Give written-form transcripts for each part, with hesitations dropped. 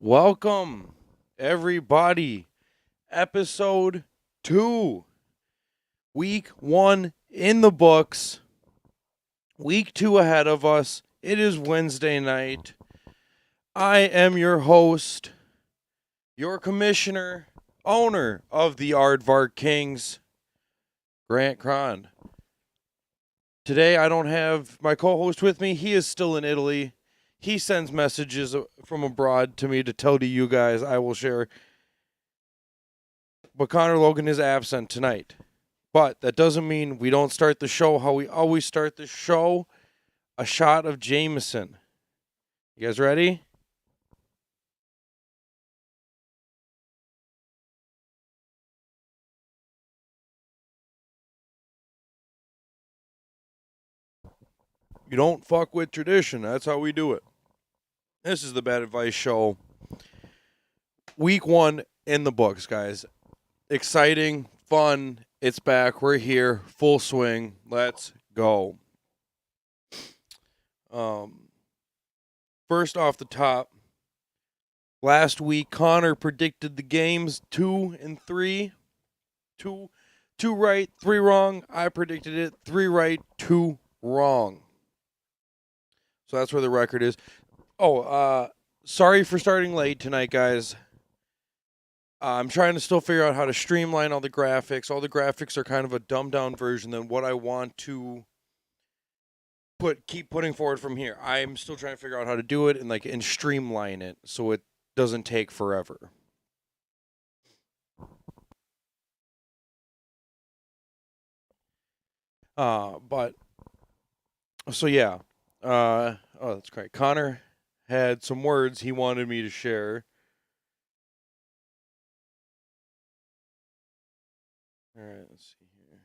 Welcome, everybody. Episode 2. Week 1 in the books. Week 2 ahead of us. It is Wednesday night. I am your host, your commissioner, owner of the Aardvark Kings, Grant Cron. Today I don't have my co-host with me. He is still in Italy. He sends messages from abroad to me to tell to you guys. I will share. But Connor Logan is absent tonight. But that doesn't mean we don't start the show how we always start the show. A shot of Jameson. You guys ready? You don't fuck with tradition. That's how we do it. This is the Bad Advice Show. Week 1 in the books, guys. Exciting, fun. It's back. We're here. Full swing. Let's go. First off the top, last week Connor predicted the games 2 and 3. Two right, 3 wrong. I predicted it 3 right, 2 wrong. So that's where the record is. Sorry for starting late tonight, guys. I'm trying to still figure out how to streamline all the graphics. All the graphics are kind of a dumbed down version than what I want to keep putting forward from here. I'm still trying to figure out how to do it and streamline it so it doesn't take forever. But so yeah. That's great. Connor had some words he wanted me to share. All right, let's see here.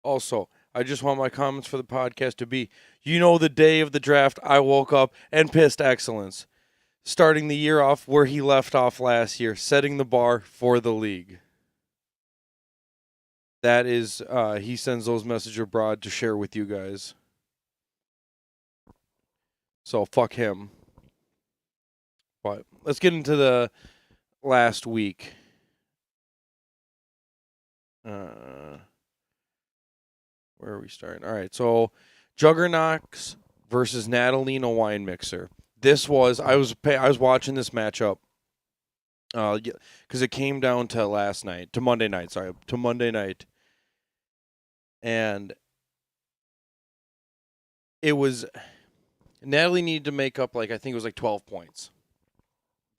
Also, I just want my comments for the podcast to be, the day of the draft, I woke up and pissed excellence. Starting the year off where he left off last year, setting the bar for the league. That is, he sends those messages abroad to share with you guys. So, fuck him. But let's get into the last week. Where are we starting? All right, so Juggernauts versus Natalina Wine Mixer. I was watching this matchup because it came down to Monday night. And it was, Natalie needed to make up, I think it was 12 points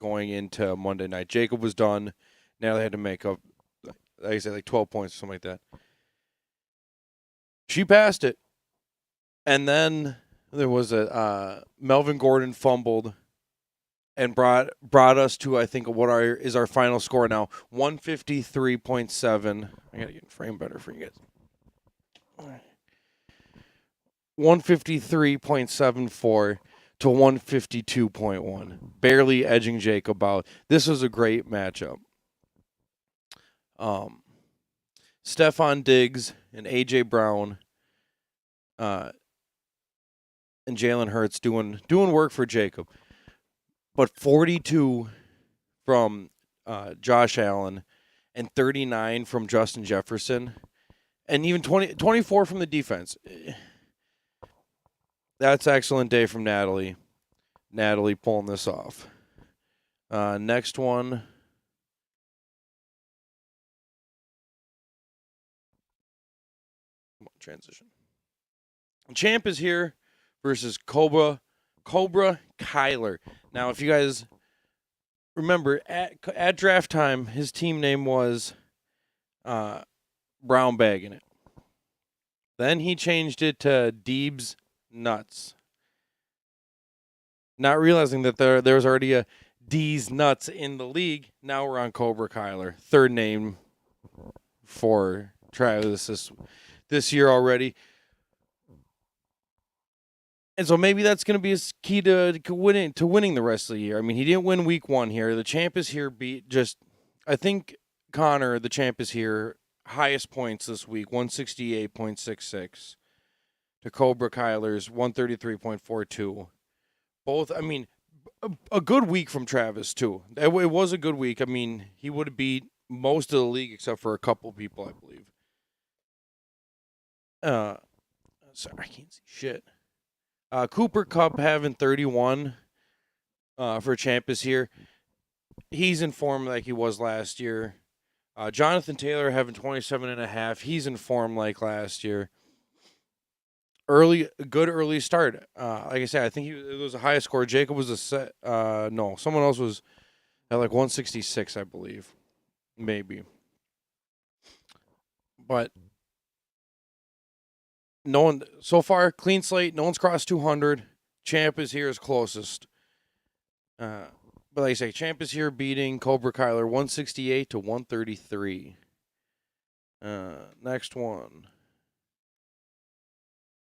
going into Monday night. Jacob was done. Natalie had to make up, like I said, 12 points or something like that. She passed it. And then there was Melvin Gordon fumbled and brought us to, I think, what is our final score now, 153.7. I got to get in frame better for you guys. 153.74 to 152.1. Barely edging Jacob out. This was a great matchup. Stephon Diggs and A.J. Brown and Jalen Hurts doing work for Jacob. But 42 from Josh Allen and 39 from Justin Jefferson and even 24 from the defense. That's excellent day from Natalie. Natalie pulling this off. Next one. Transition. Champ is here versus Cobra Kyler. Now, if you guys remember, at draft time, his team name was Brown Bag in it. Then he changed it to Deeb's Nuts. Not realizing that there was already a D's Nuts in the league. Now we're on Cobra Kyler. Third name for Travis this year already. And so maybe that's going to be his key to winning the rest of the year. I mean, he didn't win week 1 here. The champ is here. I think Connor, the champ, is here. Highest points this week, 168.66. to Cobra Kyler's 133.42. Both, I mean, a good week from Travis, too. It was a good week. I mean, he would have beat most of the league except for a couple people, I believe. Sorry, I can't see shit. Cooper Kupp having 31 for champ is here. He's in form like he was last year. Jonathan Taylor having 27.5. He's in form like last year. Good early start. Like I said, I think it was the highest score. Jacob was someone else was at like 166, I believe, maybe. But no one so far, clean slate. No one's crossed 200. Champ is here as closest. But like I say, Champ is here beating Cobra Kyler 168 to 133. Next one.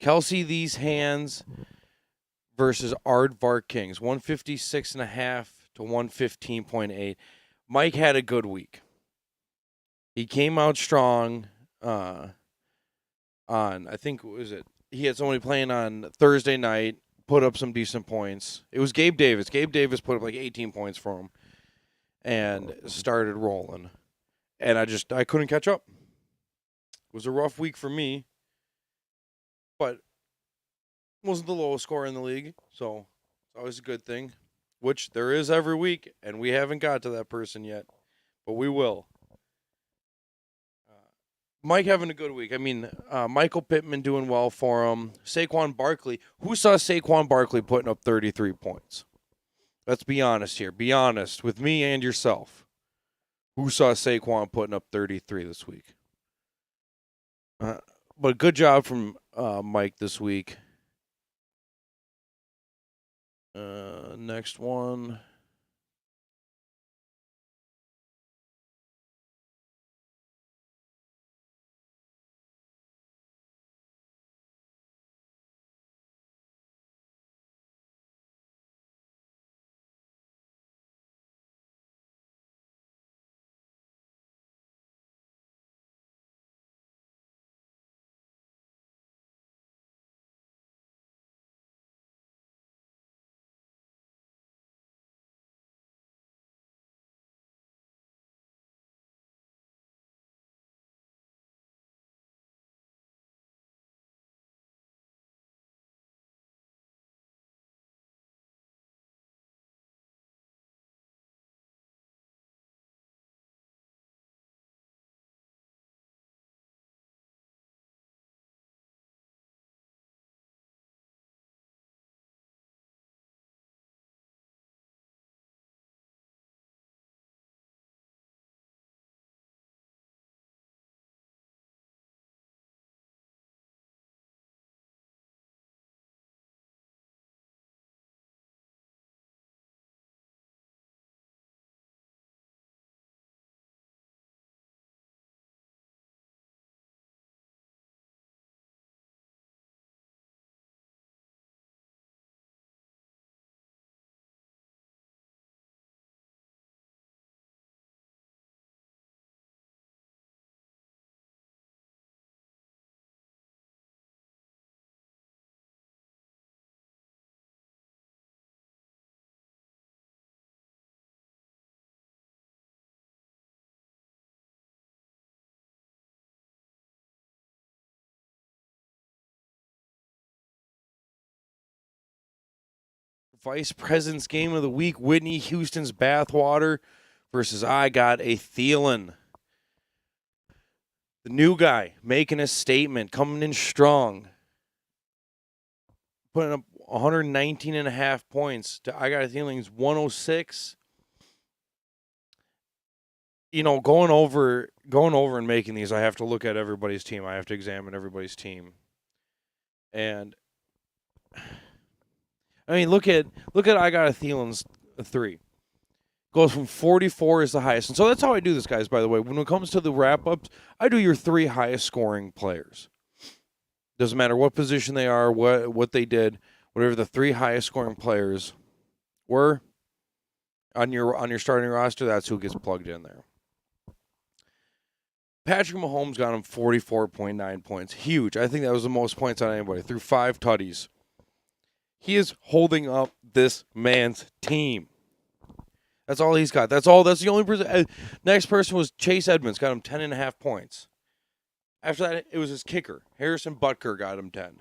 Kelsey These Hands versus Aardvark Kings, 156.5 to 115.8. Mike had a good week. He came out strong on, I think, what was it? He had somebody playing on Thursday night, put up some decent points. It was Gabe Davis. Gabe Davis put up like 18 points for him and started rolling. And I couldn't catch up. It was a rough week for me, but wasn't the lowest score in the league, so it's always a good thing, which there is every week, and we haven't got to that person yet, but we will. Mike having a good week. I mean, Michael Pittman doing well for him. Saquon Barkley. Who saw Saquon Barkley putting up 33 points? Let's be honest here. Be honest with me and yourself. Who saw Saquon putting up 33 this week? But good job from Mike this week. Next one. Vice President's Game of the Week, Whitney Houston's Bathwater versus I Got a Thielen. The new guy making a statement, coming in strong, putting up 119.5 points to I Got a Thielen's 106. You know, going over and making these, I have to look at everybody's team. I have to examine everybody's team. And I mean, look at I Got a Thielen's 3. Goes from 44 is the highest. And so that's how I do this, guys, by the way. When it comes to the wrap-ups, I do your 3 highest scoring players. Doesn't matter what position they are, what they did, whatever the 3 highest scoring players were on your starting roster, that's who gets plugged in there. Patrick Mahomes got him 44.9 points. Huge. I think that was the most points on anybody. Threw 5 tutties. He is holding up this man's team. That's all he's got. That's the only person. Next person was Chase Edmonds. Got him 10.5 points. After that, it was his kicker. Harrison Butker got him 10.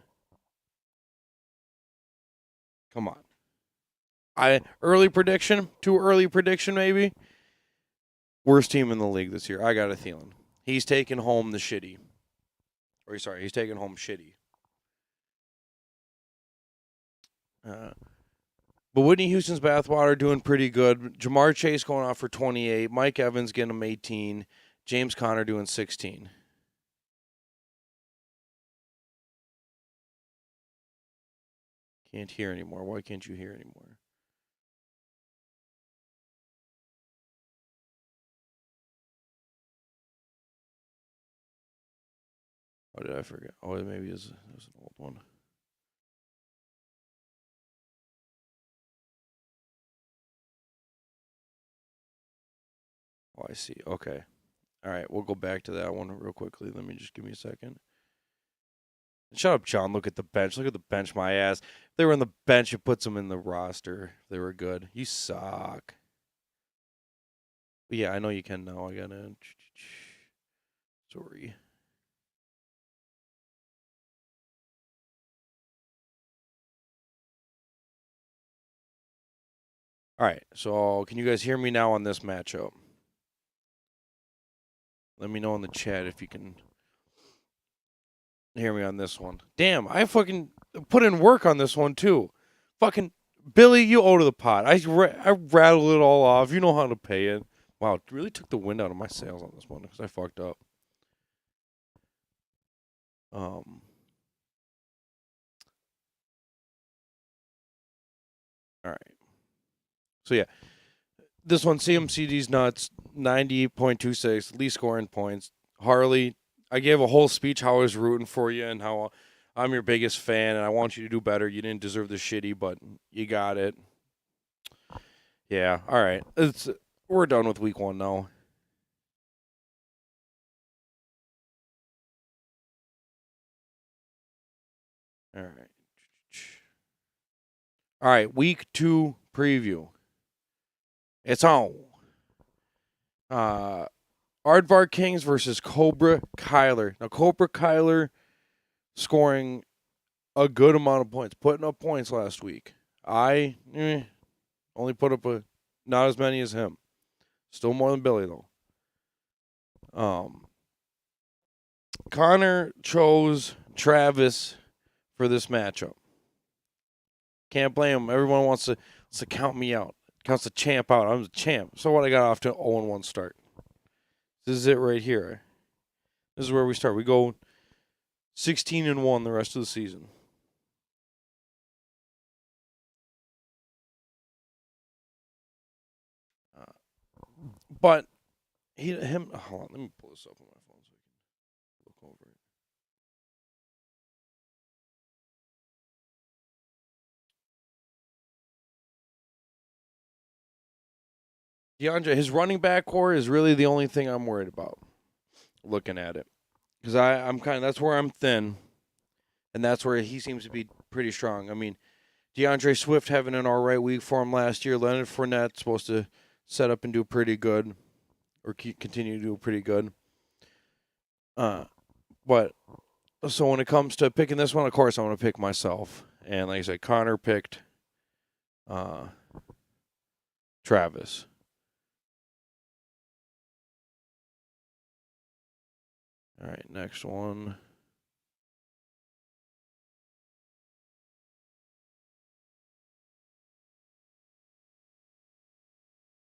Come on. Too early prediction maybe. Worst team in the league this year. I got a Thielen. He's taking home the shitty. He's taking home shitty. But Whitney Houston's bathwater doing pretty good. Jamar Chase going off for 28. Mike Evans getting him 18. James Conner doing 16. Can't hear anymore. Why can't you hear anymore? Oh, did I forget? Oh, maybe it was an old one. Oh, I see. Okay. All right, we'll go back to that one real quickly. Let me just give me a second. Shut up, John. Look at the bench. Look at the bench, my ass. If they were on the bench, it puts them in the roster. They were good. You suck. But yeah, I know you can now. I gotta. Sorry. All right, so can you guys hear me now on this matchup? Let me know in the chat if you can hear me on this one. Damn, I fucking put in work on this one too. Fucking Billy, you owe to the pot. I rattled it all off. You know how to pay it. Wow, it really took the wind out of my sails on this one because I fucked up. All right. So yeah, this one CMCD's nuts. 98.26, least scoring points. Harley, I gave a whole speech how I was rooting for you and how I'm your biggest fan and I want you to do better. You didn't deserve the shitty, but you got it. Yeah, all right. We're done with week 1 now. All right. All right, week 2 preview. It's on. Aardvark Kings versus Cobra Kyler. Now, Cobra Kyler scoring a good amount of points, putting up points last week. I only put up not as many as him. Still more than Billy, though. Connor chose Travis for this matchup. Can't blame him. Everyone wants to count me out. Counts the champ out. I'm the champ. So what? I got off to an 0-1 start. This is it right here. This is where we start. We go 16-1 the rest of the season. But him. Hold on. Let me pull this up on my phone so I can look over it. DeAndre, his running back core is really the only thing I'm worried about. Looking at it, because I'm kind of that's where I'm thin, and that's where he seems to be pretty strong. I mean, DeAndre Swift having an all right week for him last year. Leonard Fournette supposed to set up and do pretty good, or continue to do pretty good. But so when it comes to picking this one, of course I'm going to pick myself. And like I said, Connor picked Travis. All right, next one.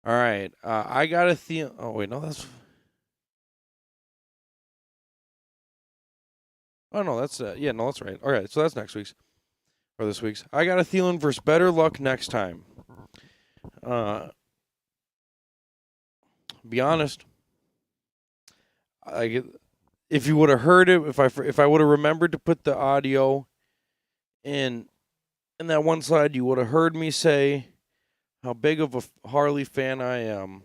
All right, I got a Thielen. Oh wait, no, that's. Oh no, that's yeah, no, that's right. All right, so that's next week's or this week's. I got a Thielen versus better luck next time. Be honest. If you would have heard it, if I would have remembered to put the audio in that one slide, you would have heard me say how big of a Harley fan I am.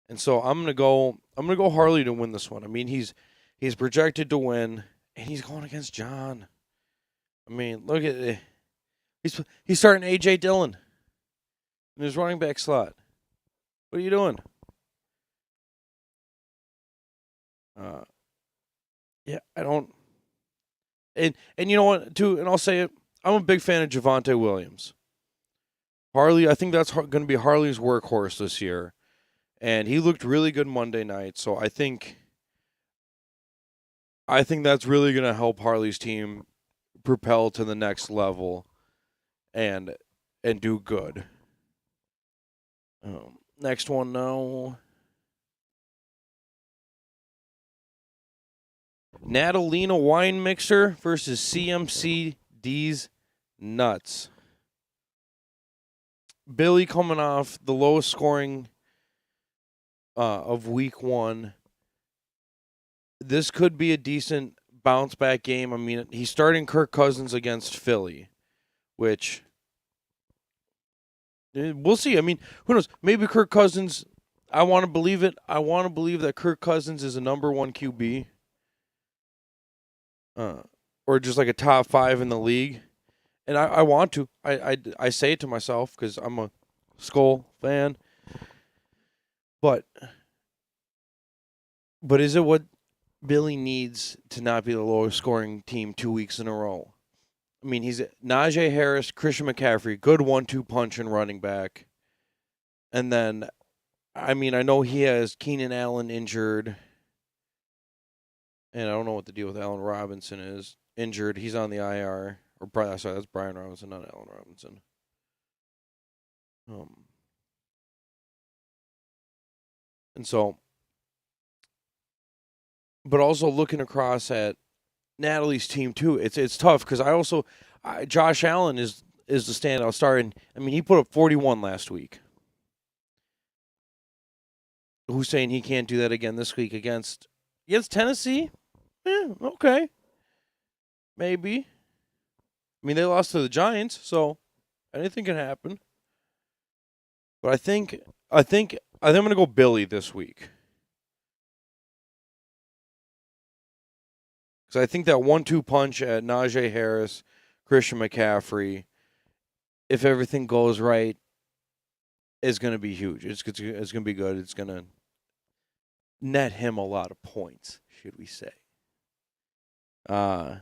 And so I'm gonna go Harley to win this one. I mean, he's projected to win, and he's going against John. I mean, look at it. He's starting AJ Dillon in his running back slot. What are you doing? Yeah, I don't. And you know what, too, and I'll say it. I'm a big fan of Javonte Williams. Harley, I think that's going to be Harley's workhorse this year, and he looked really good Monday night. So I think that's really going to help Harley's team propel to the next level, and do good. Next one now. Natalina Wine Mixer versus CMCD's Nuts. Billy coming off the lowest scoring of week 1. This could be a decent bounce back game. I mean, he's starting Kirk Cousins against Philly, which we'll see. I mean, who knows? Maybe Kirk Cousins, I want to believe it. I want to believe that Kirk Cousins is a number 1 QB. Or just like a top 5 in the league. And I want to. I say it to myself because I'm a Skull fan. But is it what Billy needs to not be the lowest scoring team 2 weeks in a row? I mean, he's Najee Harris, Christian McCaffrey, good 1-2 punch and running back. And then, I mean, I know he has Keenan Allen injured. And I don't know what the deal with Allen Robinson is. Injured. He's on the IR. Or sorry, that's Brian Robinson, not Allen Robinson. And so, but also looking across at Natalie's team too, it's tough because Josh Allen is the standout star, and I mean he put up 41 last week. Who's saying he can't do that again this week against Tennessee? Okay, maybe. I mean they lost to the Giants, so anything can happen. But I think I'm gonna go Billy this week. Because I think that 1-2 punch at Najee Harris, Christian McCaffrey, if everything goes right, is going to be huge. It's going to be good. It's going to net him a lot of points, should we say. Oh,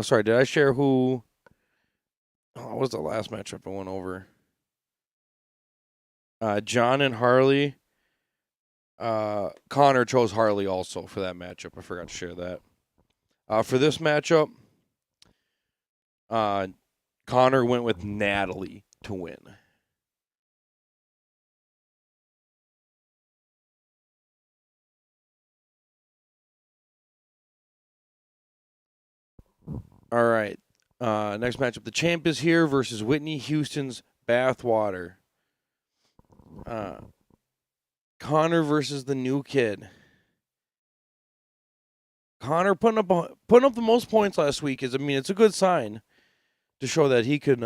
sorry. Did I share who? What was the last matchup I went over? John and Harley. Connor chose Harley also for that matchup. I forgot to share that. For this matchup, Connor went with Natalie to win. All right. Next matchup. The champ is here versus Whitney Houston's Bathwater. Connor versus the new kid. Connor putting up the most points last week it's a good sign to show that he could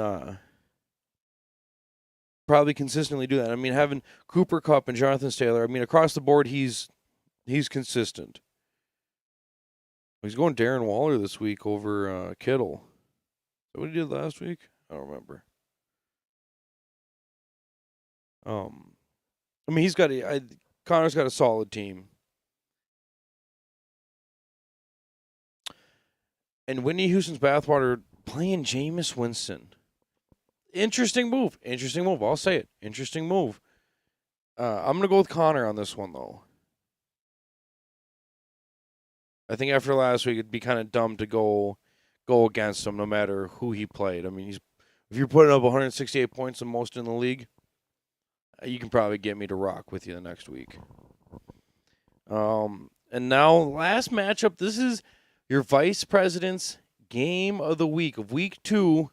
probably consistently do that. I mean, having Cooper Kupp and Jonathan Taylor, I mean, across the board, he's consistent. He's going Darren Waller this week over Kittle. Is that what he did last week? I don't remember. I mean, Connor's got a solid team. And Whitney Houston's Bathwater playing Jameis Winston. Interesting move. I'll say it. Interesting move. I'm going to go with Connor on this one, though. I think after last week, it'd be kind of dumb to go against him no matter who he played. I mean, if you're putting up 168 points the most in the league, you can probably get me to rock with you the next week. And now, last matchup. This is your vice president's game of the week. Of week 2,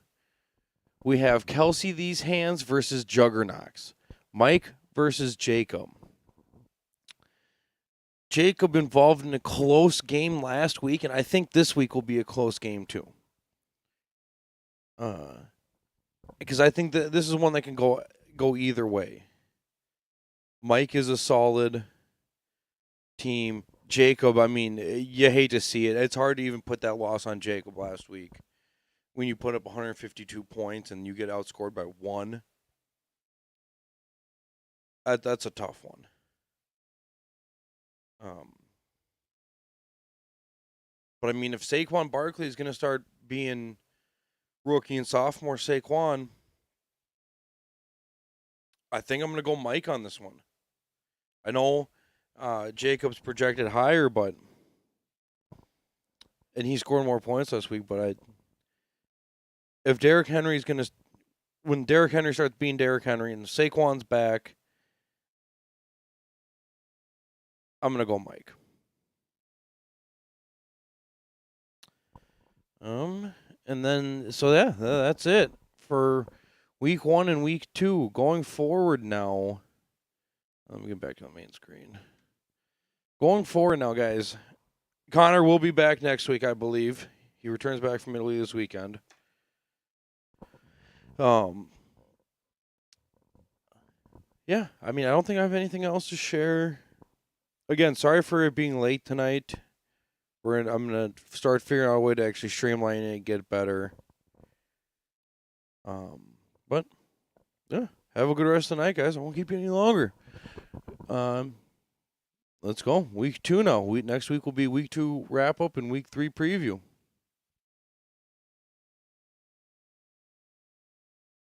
we have Kelsey These Hands versus Juggernauts. Mike versus Jacob. Jacob involved in a close game last week, and I think this week will be a close game too. Because I think that this is one that can go either way. Mike is a solid team. Jacob, I mean, you hate to see it. It's hard to even put that loss on Jacob last week. When you put up 152 points and you get outscored by 1, that's a tough one. But I mean, if Saquon Barkley is going to start being rookie and sophomore Saquon, I think I'm going to go Mike on this one. I know Jacob's projected higher, and he scored more points last week. But if Derrick Henry's going to, when Derrick Henry starts being Derrick Henry and Saquon's back, I'm going to go Mike. And then, so yeah, that's it for week 1 and week 2. Going forward now, let me get back to the main screen. Going forward now, guys, Connor will be back next week, I believe. He returns back from Italy this weekend. Yeah, I mean, I don't think I have anything else to share. Again, sorry for it being late tonight. I'm gonna start figuring out a way to actually streamline it and get better. But yeah, have a good rest of the night, guys. I won't keep you any longer. Let's go. Week 2 now. Next week will be week 2 wrap up and week 3 preview.